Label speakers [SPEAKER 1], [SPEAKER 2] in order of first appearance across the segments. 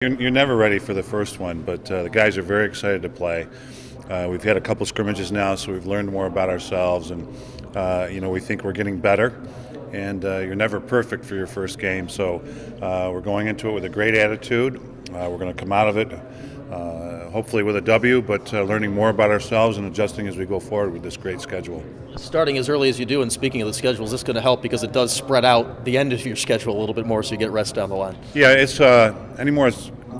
[SPEAKER 1] You're never ready for the first one, but the guys are very excited to play. We've had a couple scrimmages now, so we've learned more about ourselves, and we think we're getting better. And you're never perfect for your first game, so we're going into it with a great attitude. We're going to come out of it hopefully with a W, but learning more about ourselves and adjusting as we go forward with this great schedule.
[SPEAKER 2] Starting as early as you do, and speaking of the schedule, is this going to help because it does spread out the end of your schedule a little bit more so you get rest down the line?
[SPEAKER 1] Yeah, it's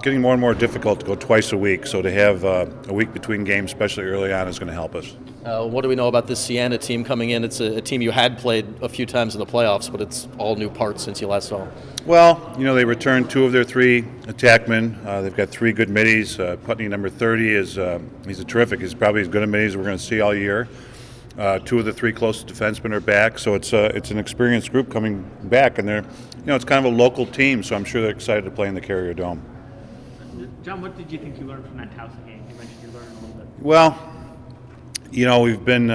[SPEAKER 1] getting more and more difficult to go twice a week, so to have a week between games, especially early on, is going to help us.
[SPEAKER 2] What do we know about this Siena team coming in? It's a team you had played a few times in the playoffs, but it's all new parts since you last saw them.
[SPEAKER 1] Well, they returned 2 of their 3 attackmen. They've got 3 good middies. Putney, number 30, he's terrific. He's probably as good a middie as we're going to see all year. 2 of the 3 closest defensemen are back, so it's an experienced group coming back, and it's kind of a local team, so I'm sure they're excited to play in the Carrier Dome.
[SPEAKER 3] John, what did you think you learned from that Towson game? You mentioned you learned a little bit.
[SPEAKER 1] Well, we've been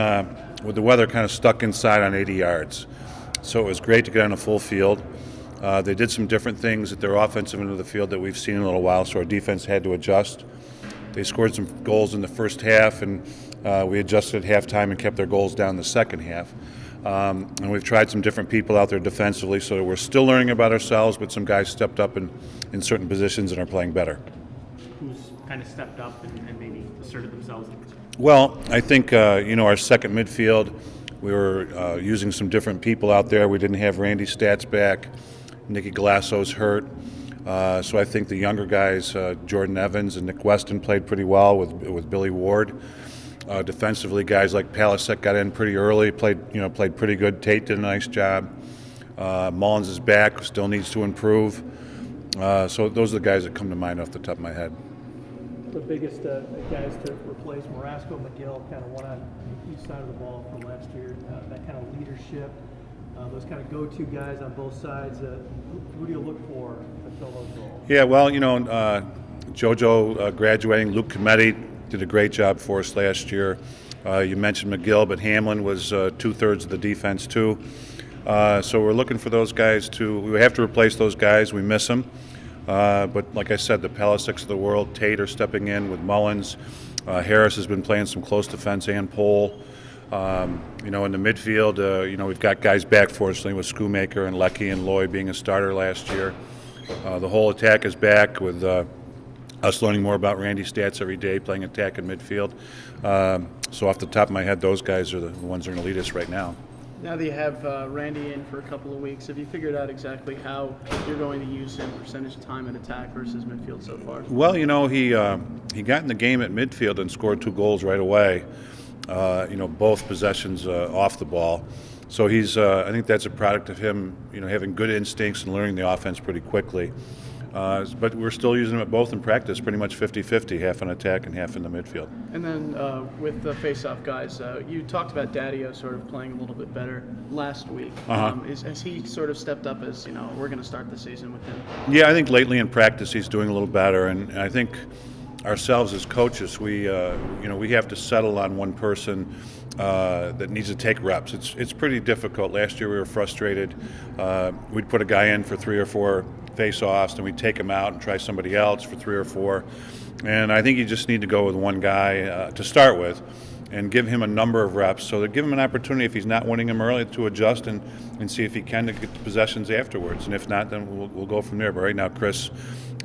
[SPEAKER 1] with the weather kind of stuck inside on 80 yards, so it was great to get on a full field. They did some different things at their offensive end of the field that we've seen in a little while, so our defense had to adjust. They scored some goals in the first half, and we adjusted at halftime and kept their goals down in the second half. And we've tried some different people out there defensively, so we're still learning about ourselves, but some guys stepped up in certain positions and are playing better.
[SPEAKER 3] Who's kind of stepped up and maybe asserted themselves?
[SPEAKER 1] Well, I think, our second midfield, we were using some different people out there. We didn't have Randy Stats back. Nicky Galasso's hurt. So I think the younger guys, Jordan Evans and Nick Weston, played pretty well with Billy Ward. Defensively, guys like Palasek got in pretty early, played pretty good. Tate did a nice job. Mullins is back, still needs to improve. So those are the guys that come to mind off the top of my head.
[SPEAKER 4] The biggest guys to replace Marasco, McGill, kind of one on each side of the ball from last year. That kind of leadership, those kind of go-to guys on both sides. Who do you look for to fill those roles?
[SPEAKER 1] Yeah, well, JoJo graduating, Luke Cometti did a great job for us last year. You mentioned McGill, but Hamlin was 2/3 of the defense too. So we're looking for those guys we have to replace those guys. We miss them. But like I said, the Palaseks of the world, Tate are stepping in with Mullins. Harris has been playing some close defense and pole. In the midfield, we've got guys back, fortunately, with Schoonmaker and Leckie and Lloyd being a starter last year. The whole attack is back with us learning more about Randy Stats every day, playing attack and midfield. So off the top of my head, those guys are the ones that are going to lead us right now.
[SPEAKER 5] Now that you have Randy in for a couple of weeks, have you figured out exactly how you're going to use him percentage of time in attack versus midfield so far?
[SPEAKER 1] Well, he got in the game at midfield and scored 2 goals right away. Both possessions off the ball. So I think that's a product of him, having good instincts and learning the offense pretty quickly. But we're still using them at both in practice, pretty much 50-50, half in attack and half in the midfield.
[SPEAKER 5] And then with the face-off guys, you talked about Daddio sort of playing a little bit better last week. Has he sort of stepped up as, we're going to start the season with him?
[SPEAKER 1] Yeah, I think lately in practice he's doing a little better, and I think ourselves as coaches, we have to settle on one person that needs to take reps. It's pretty difficult. Last year we were frustrated. We'd put a guy in for 3 or 4 face-offs, and we'd take him out and try somebody else for 3 or 4. And I think you just need to go with one guy to start with and give him a number of reps so that give him an opportunity, if he's not winning them early, to adjust and see if he can to get the possessions afterwards. And if not, then we'll go from there. But right now, Chris,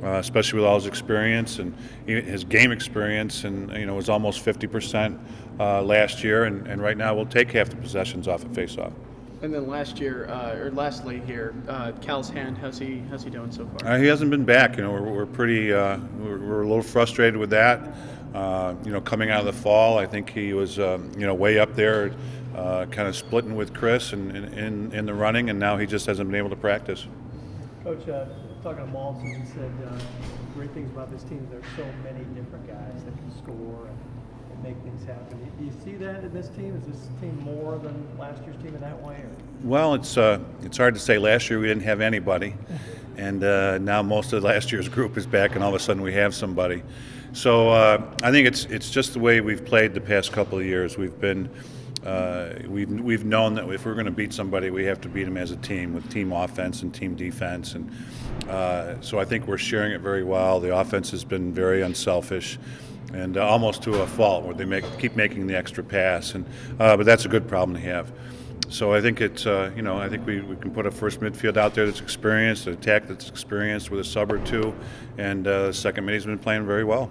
[SPEAKER 1] especially with all his experience and his game experience, and was almost 50% last year, and right now we'll take half the possessions off at face-off.
[SPEAKER 5] And then lastly here, Cal's hand, how's he doing so far?
[SPEAKER 1] He hasn't been back. We're pretty we're a little frustrated with that. Coming out of the fall, I think he was way up there, kind of splitting with Chris and in the running, and now he just hasn't been able to practice.
[SPEAKER 4] Coach, talking to Maltz, he said great things about this team. There's so many different guys that can score and make things happen. Do you see that in this team? Is this team more than last year's team in that way? Or?
[SPEAKER 1] Well, it's hard to say. Last year we didn't have anybody, and now most of last year's group is back, and all of a sudden we have somebody. So I think it's just the way we've played the past couple of years. We've been we've known that if we're going to beat somebody, we have to beat them as a team with team offense and team defense, and so I think we're sharing it very well. The offense has been very unselfish, and almost to a fault, where they keep making the extra pass, and but that's a good problem to have. So I think it's I think we can put a first midfield out there that's experienced, an attack that's experienced with a sub or two, and second mid's been playing very well.